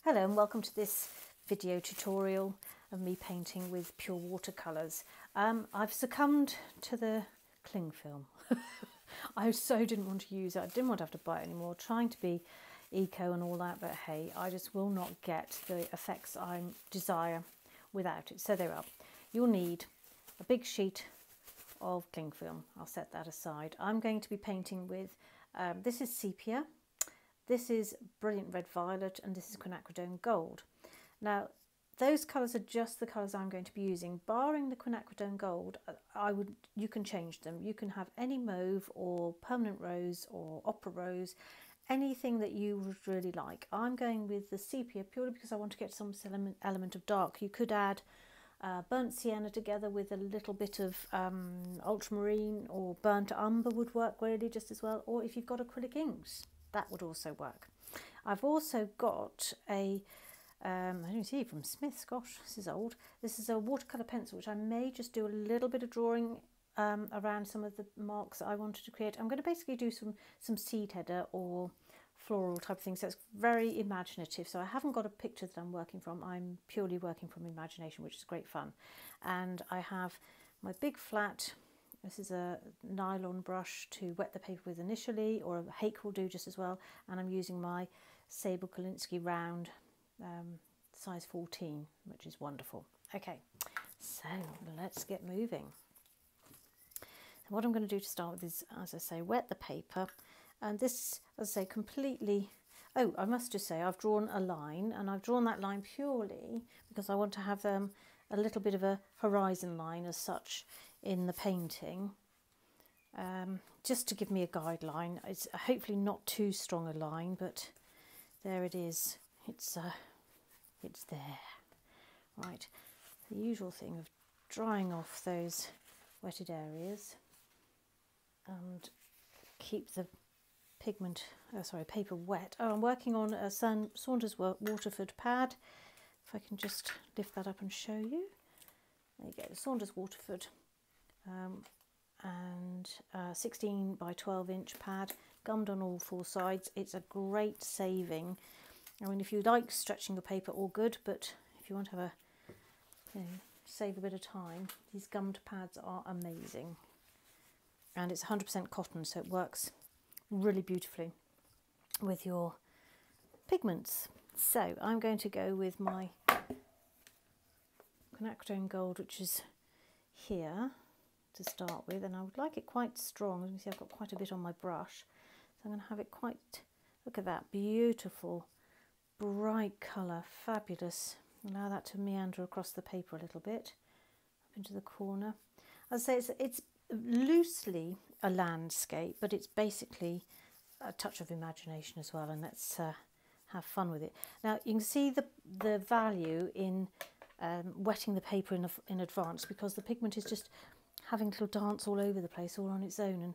Hello and welcome to this video tutorial of me painting with pure watercolours. I've succumbed to the cling film. I so didn't want to use it. I didn't want to have to buy it anymore, trying to be eco and all that, but hey, I just will not get the effects I desire without it. So there we are. You'll need a big sheet of cling film. I'll set that aside. I'm going to be painting with, this is sepia. This is Brilliant Red Violet and this is Quinacridone Gold. Now those colours are just the colours I'm going to be using. Barring the Quinacridone Gold, you can change them. You can have any mauve or permanent rose or opera rose, anything that you would really like. I'm going with the sepia purely because I want to get some element of dark. You could add burnt sienna together with a little bit of ultramarine, or burnt umber would work really just as well, or if you've got acrylic inks, that would also work. I've also got a, I don't see, from Smith's, gosh, this is old. This is a watercolour pencil, which I may just do a little bit of drawing around some of the marks that I wanted to create. I'm going to basically do some seed header or floral type of thing, so it's very imaginative. So I haven't got a picture that I'm working from, I'm purely working from imagination, which is great fun. And I have my big flat, this is a nylon brush to wet the paper with initially, or a hake will do just as well, and I'm using my Sable Kolinsky round size 14, which is wonderful. Okay, so let's get moving. So what I'm going to do to start with is, as I say, wet the paper. And this, as I say, completely, oh, I must just say I've drawn a line, and I've drawn that line purely because I want to have a little bit of a horizon line as such in the painting, just to give me a guideline. It's hopefully not too strong a line, but there it is. It's there. Right, the usual thing of drying off those wetted areas and keep the paper wet. Oh, I'm working on a Saunders Waterford pad. If I can just lift that up and show you. There you go, the Saunders Waterford and 16 by 12 inch pad, gummed on all four sides. It's a great saving. I mean, if you like stretching your paper, all good, but if you want to have save a bit of time, these gummed pads are amazing. And it's 100% cotton, so it works really beautifully with your pigments. So I'm going to go with my Quinacridone Gold, which is here to start with, and I would like it quite strong. As you can see, I've got quite a bit on my brush, so I'm going to have it quite, look at that beautiful bright colour, fabulous. Allow that to meander across the paper a little bit up into the corner. As I say, it's loosely a landscape, but it's basically a touch of imagination as well, and let's have fun with it. Now you can see the value in wetting the paper in advance, because the pigment is just having a little dance all over the place, all on its own, and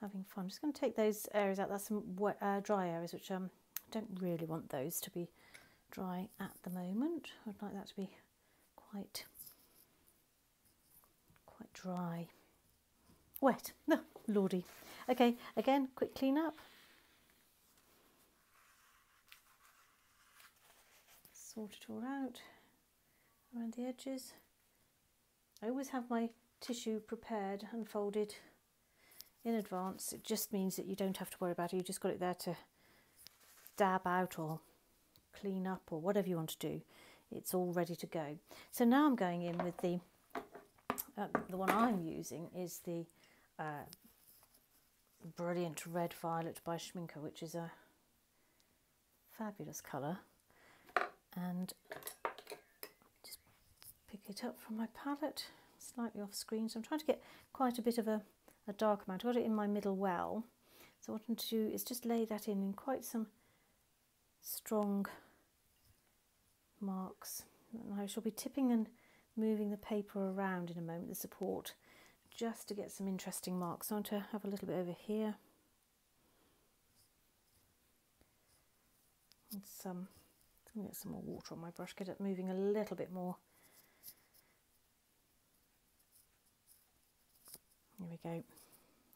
having fun. I'm just going to take those areas out. That's some wet, dry areas, which I don't really want those to be dry at the moment. I'd like that to be quite dry. Wet. No, lordy. Okay, again, quick clean up. Sort it all out around the edges. I always have my tissue prepared and folded in advance. It just means that you don't have to worry about it. You just got it there to dab out or clean up or whatever you want to do. It's all ready to go. So now I'm going in with the one I'm using is the Brilliant Red Violet by Schminke, which is a fabulous colour, and just pick it up from my palette, slightly off screen. So I'm trying to get quite a bit of a dark amount. I've got it in my middle well, so what I'm going to do is just lay that in quite some strong marks. And I shall be tipping and moving the paper around in a moment, the support, just to get some interesting marks. So I want to have a little bit over here. And get some more water on my brush, get it moving a little bit more. Here we go.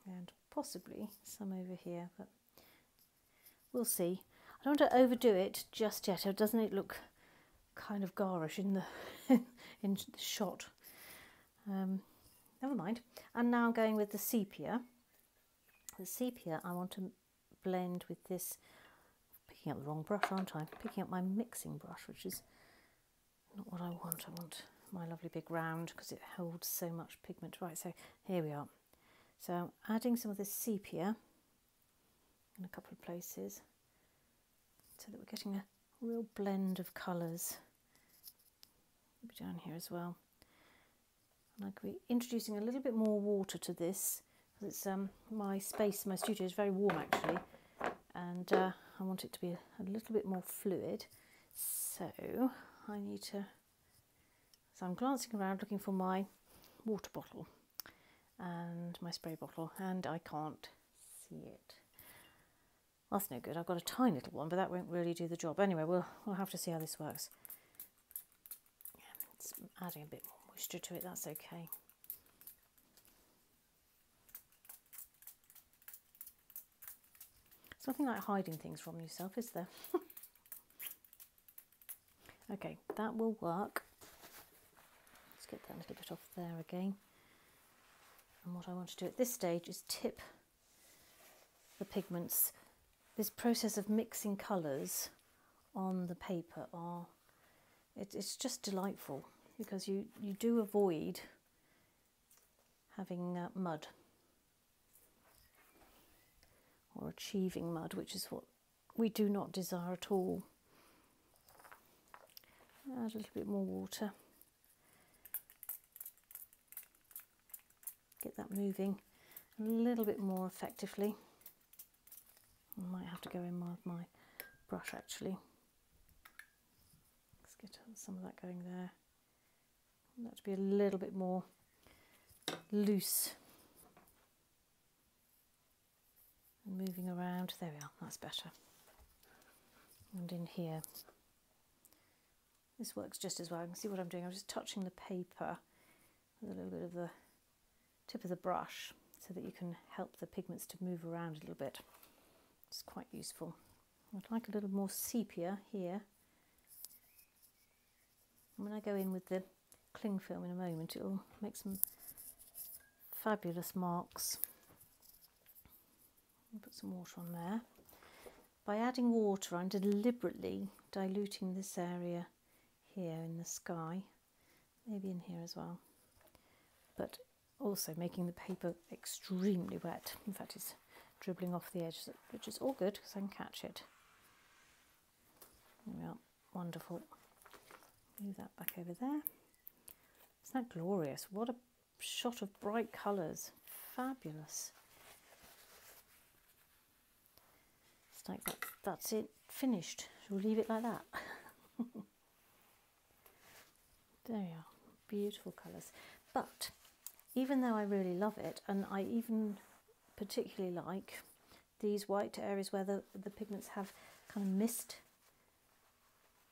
And possibly some over here, but we'll see. I don't want to overdo it just yet, or doesn't it look kind of garish in the in the shot? Never mind. And now I'm going with the sepia. The sepia I want to blend with this, picking up the wrong brush, aren't I? Picking up my mixing brush, which is not what I want. I want my lovely big round because it holds so much pigment. Right, so here we are. So I'm adding some of this sepia in a couple of places so that we're getting a real blend of colours. Maybe down here as well. And I could be introducing a little bit more water to this because it's my space, my studio is very warm actually, and I want it to be a little bit more fluid. So I need to. So I'm glancing around looking for my water bottle and my spray bottle, and I can't see it. That's no good. I've got a tiny little one, but that won't really do the job. Anyway, we'll have to see how this works. Yeah, it's adding a bit more moisture to it. That's okay. It's nothing like hiding things from yourself, is there? Okay, that will work. Let's get that little bit off there again. And what I want to do at this stage is tip the pigments. This process of mixing colours on the paper it's just delightful because you do avoid having mud or achieving mud, which is what we do not desire at all. Add a little bit more water. Get that moving a little bit more effectively. I might have to go in with my brush actually. Let's get some of that going there. I want that to be a little bit more loose and moving around. There we are, that's better. And in here, this works just as well. I can see what I'm doing. I'm just touching the paper with a little bit of the tip of the brush so that you can help the pigments to move around a little bit. It's quite useful. I'd like a little more sepia here. And when I go in with the cling film in a moment, it will make some fabulous marks. I'll put some water on there. By adding water, I'm deliberately diluting this area here in the sky, maybe in here as well, but also making the paper extremely wet. In fact, it's dribbling off the edge, which is all good because I can catch it. There we are, wonderful. Move that back over there. Isn't that glorious? What a shot of bright colours, fabulous. It's like that's it, finished. We'll leave it like that. There we are, beautiful colours. But even though I really love it, and I even particularly like these white areas where the pigments have kind of missed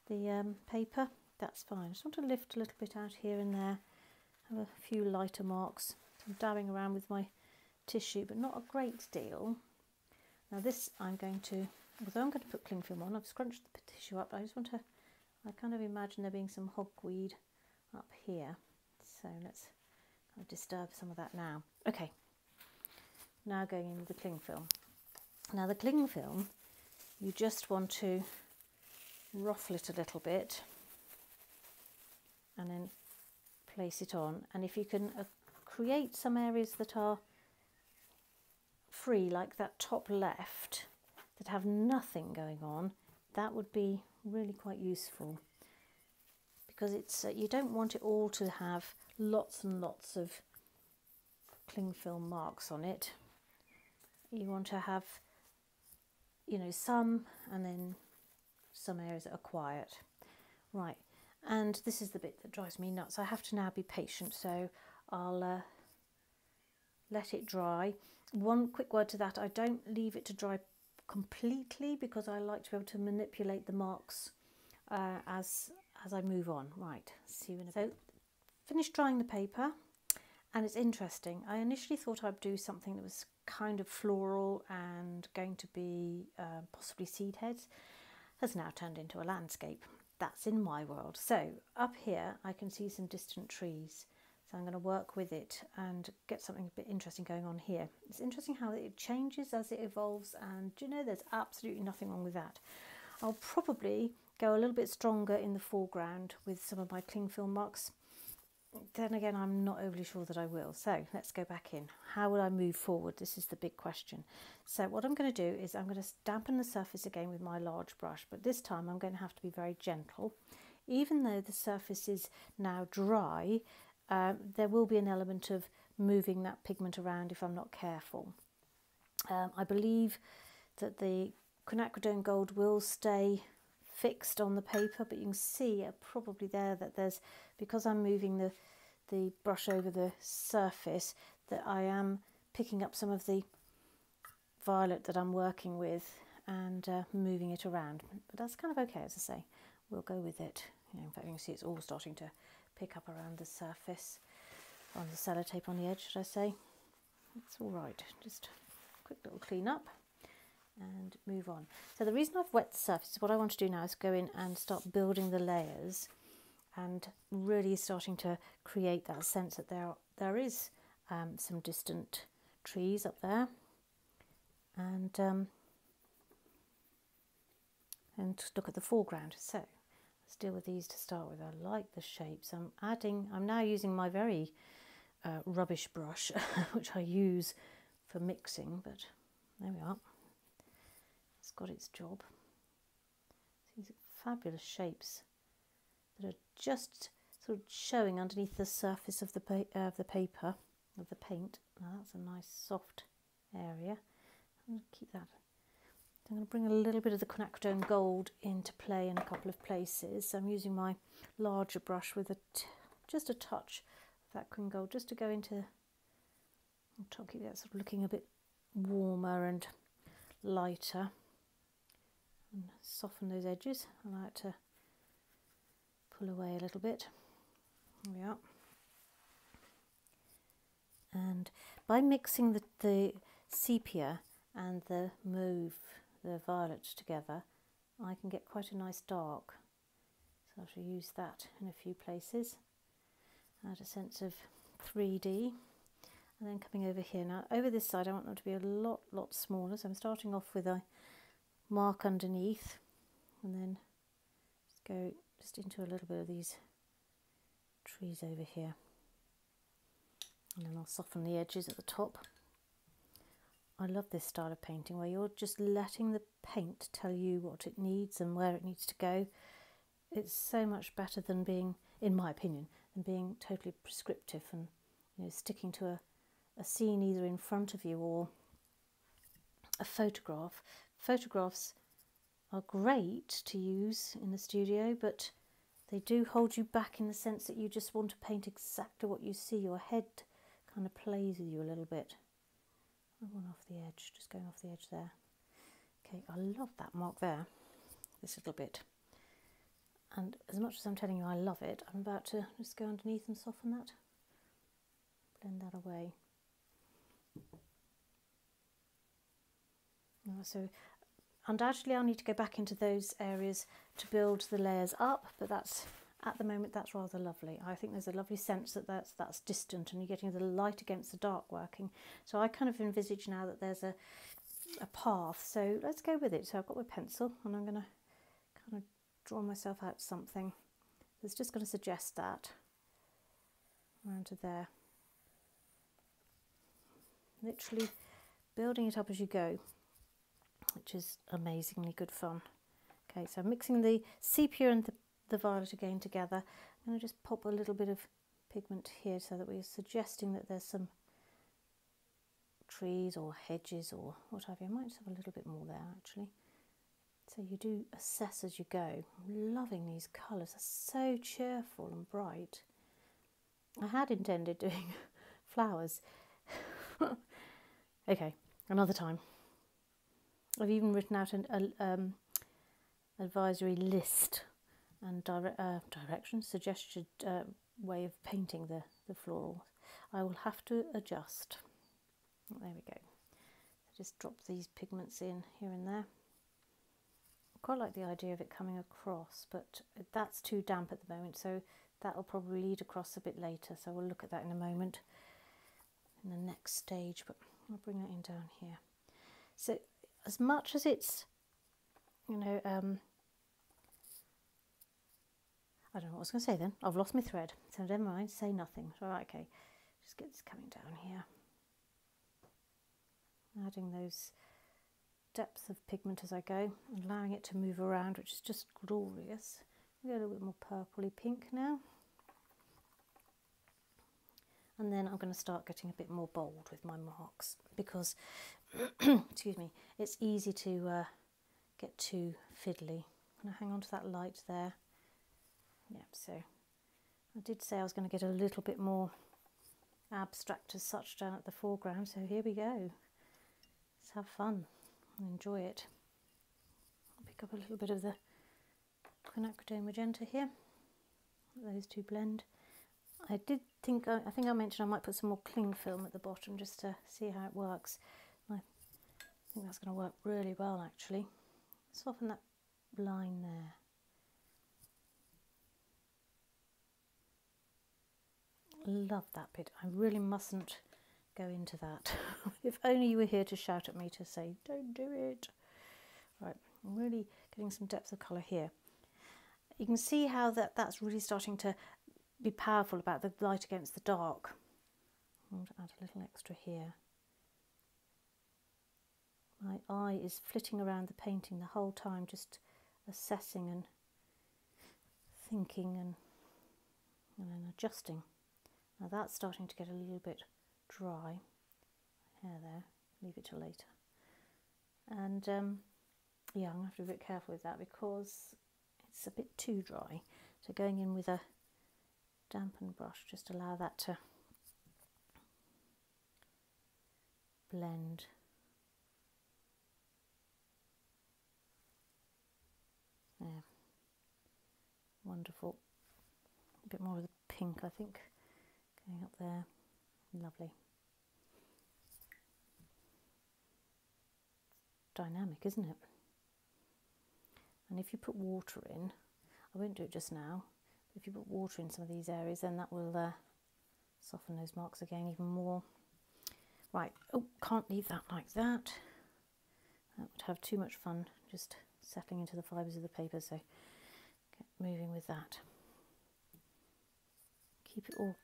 the paper, that's fine. I just want to lift a little bit out here and there, have a few lighter marks. I'm dabbing around with my tissue, but not a great deal. Now this I'm going to, although I'm going to put cling film on, I've scrunched the tissue up, I just want to, I kind of imagine there being some hogweed up here. So let's kind of disturb some of that now. Okay, now going in with the cling film. Now the cling film, you just want to ruffle it a little bit and then place it on. And if you can create some areas that are free, like that top left, that have nothing going on, that would be really quite useful, because it's you don't want it all to have lots and lots of cling film marks on it. You want to have, you know, some, and then some areas that are quiet. Right, and this is the bit that drives me nuts. I have to now be patient, so I'll let it dry. One quick word to that, I don't leave it to dry completely because I like to be able to manipulate the marks as I move on. Right, see you in a bit. So, finished drying the paper, and it's interesting. I initially thought I'd do something that was kind of floral and going to be possibly seed heads, has now turned into a landscape. That's in my world. So up here I can see some distant trees. So I'm going to work with it and get something a bit interesting going on here. It's interesting how it changes as it evolves, and do you know, there's absolutely nothing wrong with that. I'll probably go a little bit stronger in the foreground with some of my cling film marks. Then again, I'm not overly sure that I will. So let's go back in. How will I move forward? This is the big question. So what I'm going to do is I'm going to dampen the surface again with my large brush, but this time I'm going to have to be very gentle. Even though the surface is now dry, there will be an element of moving that pigment around if I'm not careful. I believe that the quinacridone gold will stay fixed on the paper, but you can see probably there that there's, because I'm moving the brush over the surface, that I am picking up some of the violet that I'm working with and moving it around. But that's kind of okay, as I say. We'll go with it. In fact, you can see it's all starting to pick up around the surface, on the sellotape on the edge, should I say. It's all right. Just a quick little clean up and move on. So the reason I've wet the surface, what I want to do now is go in and start building the layers and really starting to create that sense that there is some distant trees up there, and look at the foreground. So let's deal with these to start with. I like the shapes. I'm now using my very rubbish brush, which I use for mixing, but there we are. It's got its job. These fabulous shapes that are just sort of showing underneath the surface of the paper, of the paint. Now that's a nice soft area. I'm going to keep that. I'm going to bring a little bit of the quinacridone gold into play in a couple of places. So I'm using my larger brush with just a touch of that quin gold, just to go into. I'll try to keep that sort of looking a bit warmer and lighter, and soften those edges. I like to pull away a little bit. There we are. And by mixing the sepia and the mauve, the violet together, I can get quite a nice dark. So I shall use that in a few places. Add a sense of 3D. And then coming over here. Now over this side I want them to be a lot smaller. So I'm starting off with a mark underneath, and then just go just into a little bit of these trees over here. And then I'll soften the edges at the top. I love this style of painting where you're just letting the paint tell you what it needs and where it needs to go. It's so much better than being, in my opinion, than being totally prescriptive and, you know, sticking to a scene either in front of you or a photograph. Photographs are great to use in the studio, but they do hold you back in the sense that you just want to paint exactly what you see. Your head kind of plays with you a little bit. I want off the edge, just going off the edge there. Okay, I love that mark there, this little bit. And as much as I'm telling you I love it, I'm about to just go underneath and soften that. Blend that away. So undoubtedly I'll need to go back into those areas to build the layers up, but that's, at the moment, that's rather lovely. I think there's a lovely sense that that's distant and you're getting the light against the dark working. So I kind of envisage now that there's a path, so let's go with it. So I've got my pencil and I'm going to kind of draw myself out something that's just going to suggest that around to there. Literally building it up as you go, which is amazingly good fun. Okay, so I'm mixing the sepia and the violet again together. I'm going to just pop a little bit of pigment here so that we're suggesting that there's some trees or hedges or what have you. I might just have a little bit more there actually. So you do assess as you go. I'm loving these colours, they're so cheerful and bright. I had intended doing flowers. Okay, another time. I've even written out an advisory list and direction, suggested way of painting the floral. I will have to adjust. There we go. So just drop these pigments in here and there. quite like the idea of it coming across, but that's too damp at the moment, so that'll probably lead across a bit later, so we'll look at that in a moment in the next stage. But I'll bring that in down here. So as much as it's, you know, I don't know what I was going to say then. I've lost my thread, so never mind, say nothing. All right, okay, just get this coming down here, adding those depths of pigment as I go, allowing it to move around, which is just glorious. Get a little bit more purpley pink now, and then I'm going to start getting a bit more bold with my marks, because excuse me, it's easy to get too fiddly. I'm going to hang on to that light there. Yeah, so I did say I was going to get a little bit more abstract as such down at the foreground, so here we go. Let's have fun and enjoy it. I'll pick up a little bit of the quinacridone magenta here. Let those two blend. I think I mentioned I might put some more cling film at the bottom just to see how it works. I think that's going to work really well actually. Soften that line there. Love that bit. I really mustn't go into that. If only you were here to shout at me to say, don't do it. Right, I'm really getting some depth of colour here. You can see how that's really starting to be powerful about the light against the dark. I'm going to add a little extra here. My eye is flitting around the painting the whole time, just assessing and thinking and then adjusting. Now that's starting to get a little bit dry. Hair there, leave it till later. And yeah, I'm going to have to be a bit careful with that because it's a bit too dry. So going in with a dampened brush, just allow that to blend. There, wonderful. A bit more of the pink, I think, going up there. Lovely. Dynamic, isn't it? And if you put water in, I won't do it just now, but if you put water in some of these areas, then that will soften those marks again even more. Right, oh, can't leave that like that. That would have too much fun just settling into the fibres of the paper, so get moving with that. Keep it all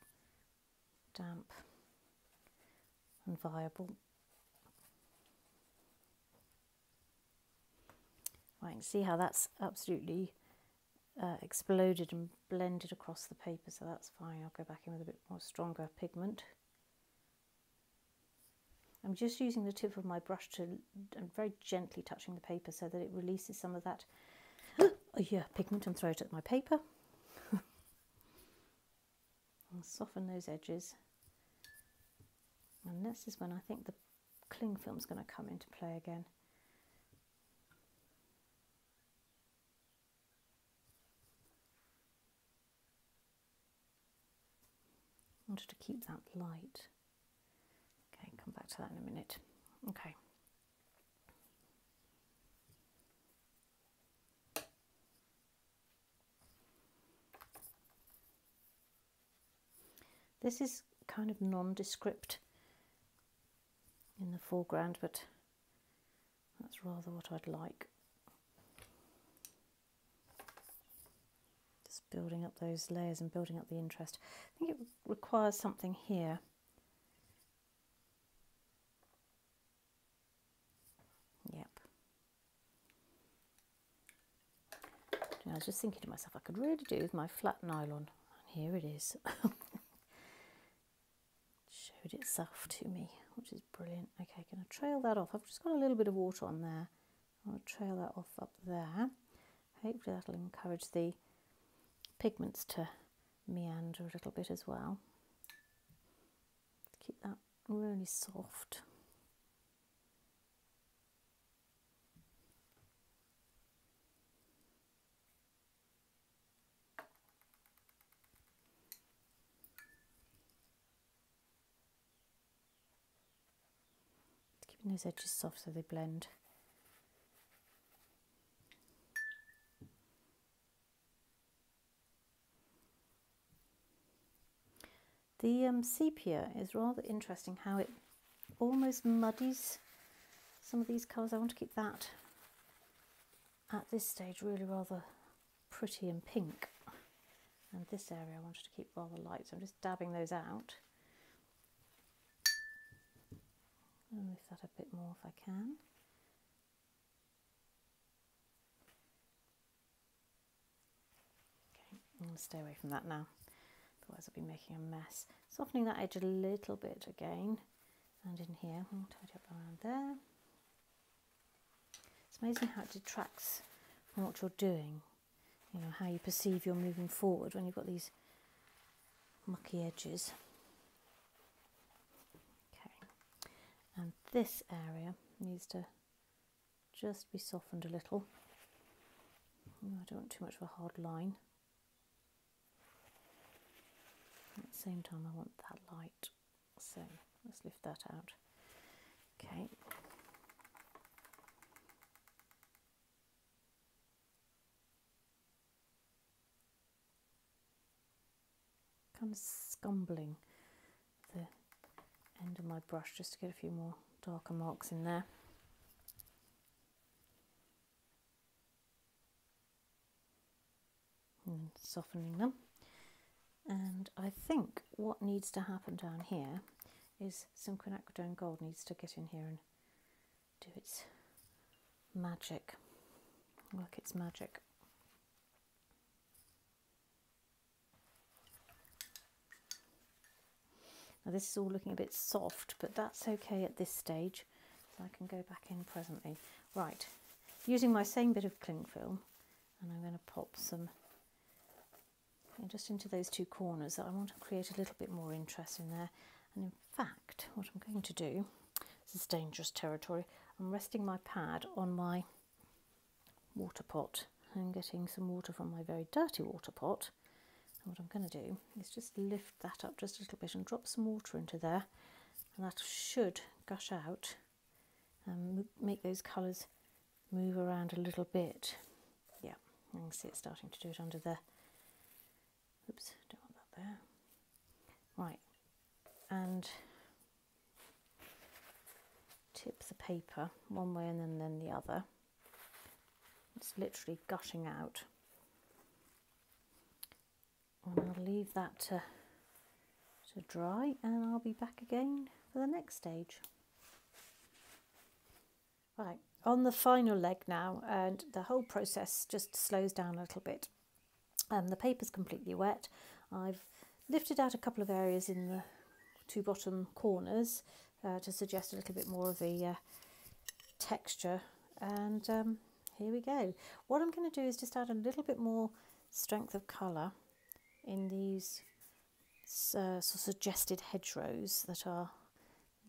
damp and viable. Right, you can see how that's absolutely exploded and blended across the paper, so that's fine. I'll go back in with a bit more stronger pigment. I'm just using the tip of my brush to, and very gently touching the paper so that it releases some of that pigment and throw it at my paper. And soften those edges. And this is when I think the cling film is going to come into play again. I wanted to keep that light. Okay, come back to that in a minute. Okay. This is kind of nondescript in the foreground, but that's rather what I'd like. Just building up those layers and building up the interest. I think it requires something here. Yep. I was just thinking to myself, I could really do with my flat nylon. And here it is. Showed itself to me, which is brilliant. Okay, going to trail that off. I've just got a little bit of water on there. I'm going to trail that off up there. Hopefully that'll encourage the pigments to meander a little bit as well. Keep that really soft. Keeping those edges soft so they blend. The sepia is rather interesting, how it almost muddies some of these colours. I want to keep that at this stage really rather pretty and pink, and this area I wanted to keep rather light, so I'm just dabbing those out. I'll move that a bit more if I can. Okay, I'm going to stay away from that now, otherwise I'll be making a mess. Softening that edge a little bit again, and in here, I'll tidy up around there. It's amazing how it detracts from what you're doing, you know, how you perceive you're moving forward when you've got these mucky edges. Okay, and this area needs to just be softened a little. I don't want too much of a hard line. At the same time I want that light, so let's lift that out. Okay. Kind of scumbling the end of my brush just to get a few more darker marks in there. And softening them. And I think what needs to happen down here is some quinacridone gold needs to get in here and do its magic, work its magic. Now this is all looking a bit soft, but that's okay at this stage, so I can go back in presently. Right, using my same bit of cling film, and I'm going to pop some just into those two corners that I want to create a little bit more interest in there. And in fact, what I'm going to do, this is dangerous territory, I'm resting my pad on my water pot and getting some water from my very dirty water pot. And what I'm going to do is just lift that up just a little bit and drop some water into there, and that should gush out and make those colours move around a little bit. Yeah, you can see it starting to do it under there. Oops, don't want that there. Right, and tip the paper one way and then the other. It's literally gushing out. And I'll leave that to dry, and I'll be back again for the next stage. Right, on the final leg now, and the whole process just slows down a little bit. The paper's completely wet. I've lifted out a couple of areas in the two bottom corners to suggest a little bit more of the texture, and here we go. What I'm going to do is just add a little bit more strength of colour in these sort of suggested hedgerows that are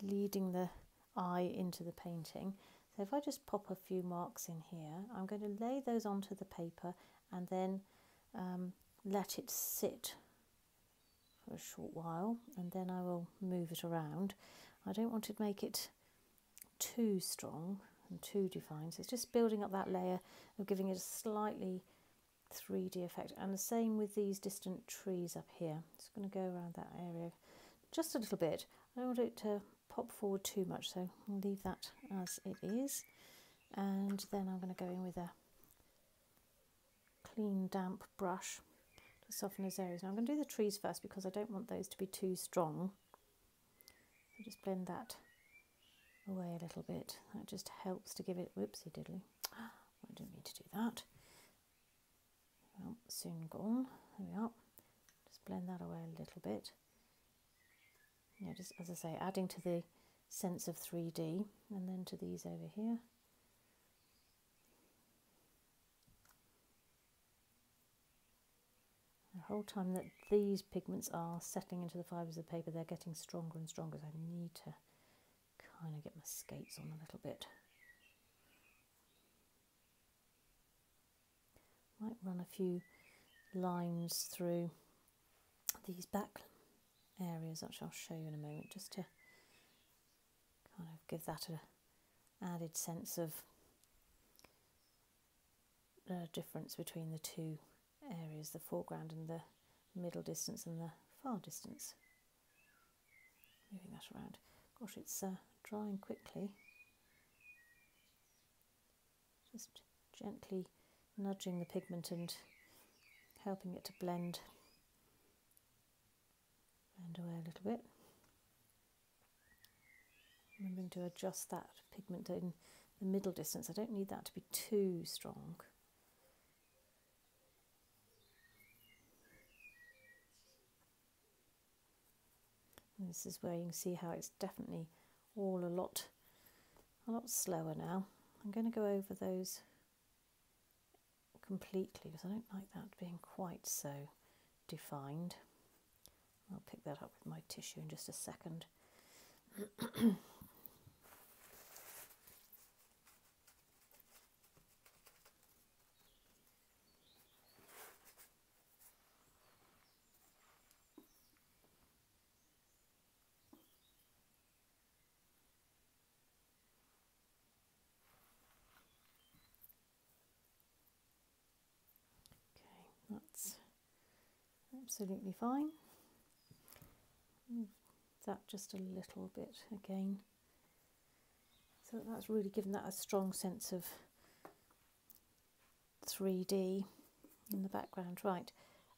leading the eye into the painting. So if I just pop a few marks in here, I'm going to lay those onto the paper and then let it sit for a short while, and then I will move it around. I don't want to make it too strong and too defined, so it's just building up that layer of giving it a slightly 3D effect. And the same with these distant trees up here. Just going to go around that area just a little bit. I don't want it to pop forward too much, so I'll leave that as it is. And then I'm going to go in with a clean damp brush to soften those areas. Now I'm going to do the trees first because I don't want those to be too strong. So just blend that away a little bit. That just helps to give it, whoopsie diddly. I didn't mean to do that. Well, soon gone. There we are. Just blend that away a little bit. Yeah, just as I say, adding to the sense of 3D, and then to these over here. The whole time that these pigments are settling into the fibres of the paper, they're getting stronger and stronger, so I need to kind of get my skates on a little bit. Might run a few lines through these back areas, which I'll show you in a moment, just to kind of give that an added sense of difference between the two areas, the foreground and the middle distance and the far distance. moving that around. Gosh, it's drying quickly. Just gently nudging the pigment and helping it to blend away a little bit. Remembering to adjust that pigment in the middle distance. I don't need that to be too strong. And this is where you can see how it's definitely all a lot slower now. I'm going to go over those completely because I don't like that being quite so defined. I'll pick that up with my tissue in just a second. That's absolutely fine. Move that just a little bit again. So that's really given that a strong sense of 3D in the background. Right,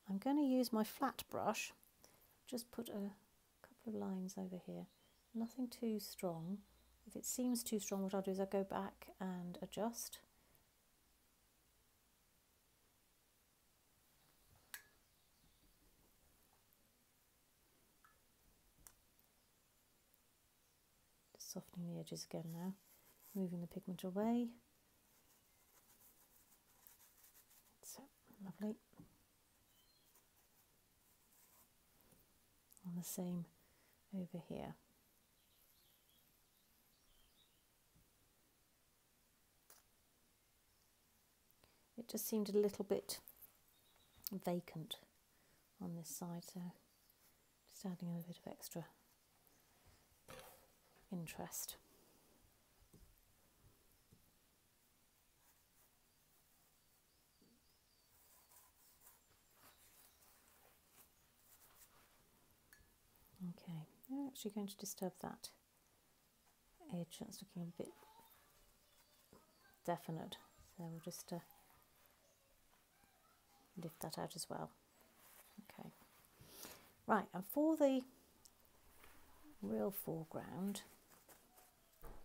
I'm going to use my flat brush, just put a couple of lines over here. Nothing too strong. If it seems too strong, what I'll do is I'll go back and adjust. Softening the edges again now, moving the pigment away. So lovely. And the same over here. It just seemed a little bit vacant on this side, so just adding a bit of extra interest. Okay, I'm actually going to disturb that edge. That's looking a bit definite, so we'll just lift that out as well. Okay, right, and for the real foreground,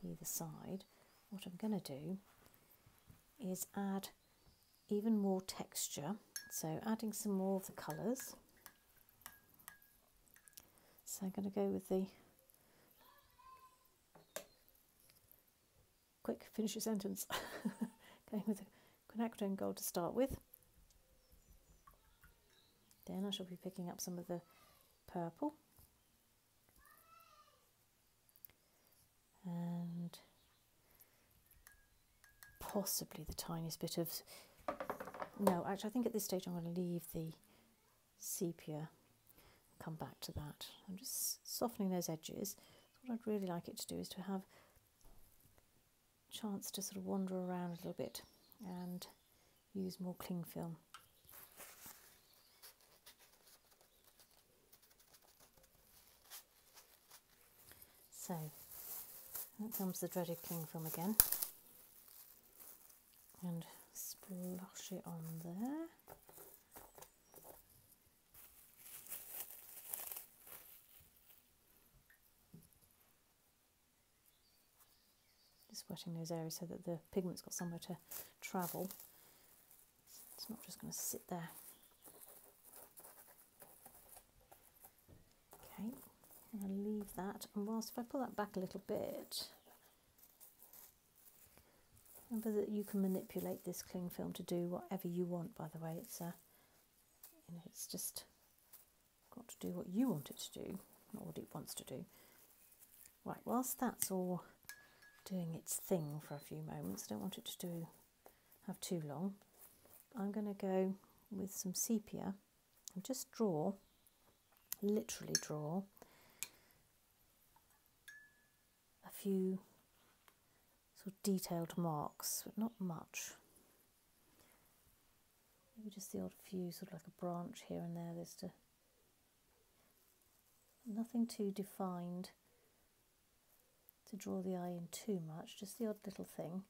either side, what I'm going to do is add even more texture, so adding some more of the colours. So I'm going to go with the quick finish your sentence going with the quinacridone gold to start with. Then I shall be picking up some of the purple and possibly the tiniest bit of, no, actually I think at this stage I'm going to leave the sepia, come back to that. I'm just softening those edges. What I'd really like it to do is to have a chance to sort of wander around a little bit and use more cling film. So here comes the dreaded cling film again, and splosh it on there. Just wetting those areas so that the pigment's got somewhere to travel. It's not just going to sit there. Okay, I'm going to leave that, and whilst if I pull that back a little bit, remember that you can manipulate this cling film to do whatever you want, by the way. It's you know, it's just got to do what you want it to do, not what it wants to do. Right, whilst that's all doing its thing for a few moments, I don't want it to have too long, I'm going to go with some sepia and just draw, literally draw, a few sort of detailed marks, but not much. Maybe just the odd few, sort of like a branch here and there. There's to Nothing too defined to draw the eye in too much, just the odd little thing.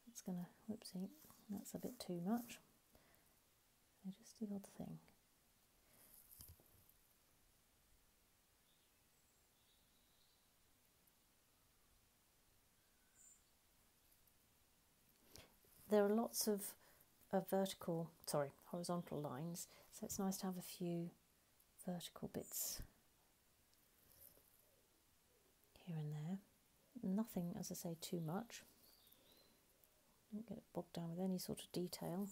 It's gonna, whoopsie, that's a bit too much. So just the odd thing. There are lots of horizontal lines, so it's nice to have a few vertical bits here and there. Nothing, as I say, too much. Don't get it bogged down with any sort of detail.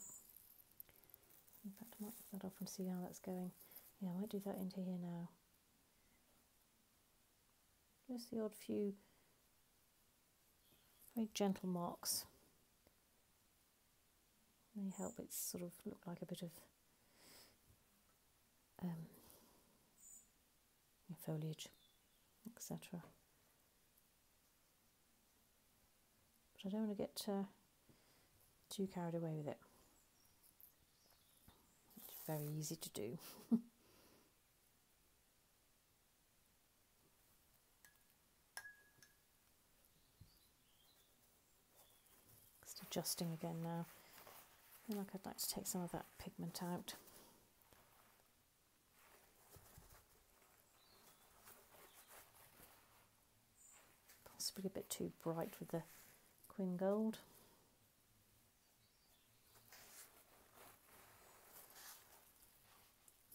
In fact, I might put that off and see how that's going. Yeah, I might do that into here now. Just the odd few very gentle marks. They help it sort of look like a bit of foliage, etc. But I don't want to get too carried away with it. It's very easy to do. Just adjusting again now. I feel like I'd like to take some of that pigment out. Possibly a bit too bright with the Quin Gold.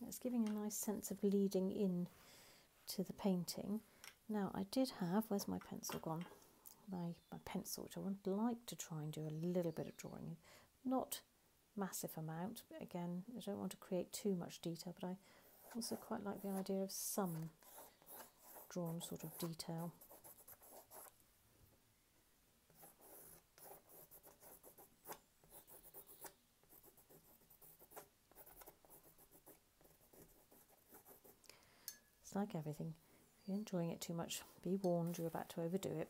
It's giving a nice sense of leading in to the painting. Now I did have, where's my pencil gone? My pencil, which I would like to try and do a little bit of drawing, not massive amount, but again I don't want to create too much detail, but I also quite like the idea of some drawn sort of detail. It's like everything, if you're enjoying it too much, be warned, you're about to overdo it.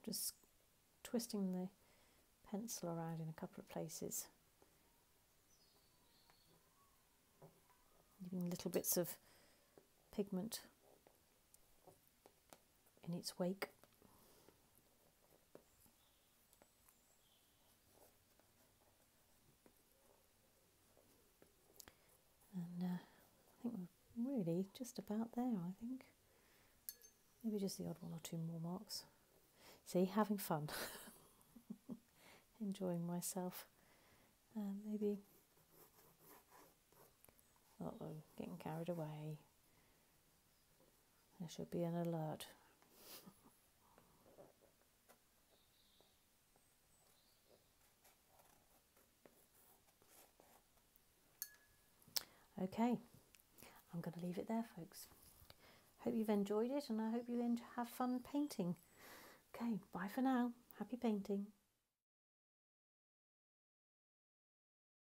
Just twisting the pencil around in a couple of places, leaving little bits of pigment in its wake. And I think we're really just about there, I think. Maybe just the odd one or two more marks. See, having fun. Enjoying myself. Maybe, uh-oh, getting carried away. There should be an alert. Okay, I'm going to leave it there, folks. Hope you've enjoyed it, and I hope you have fun painting. Okay, bye for now. Happy painting.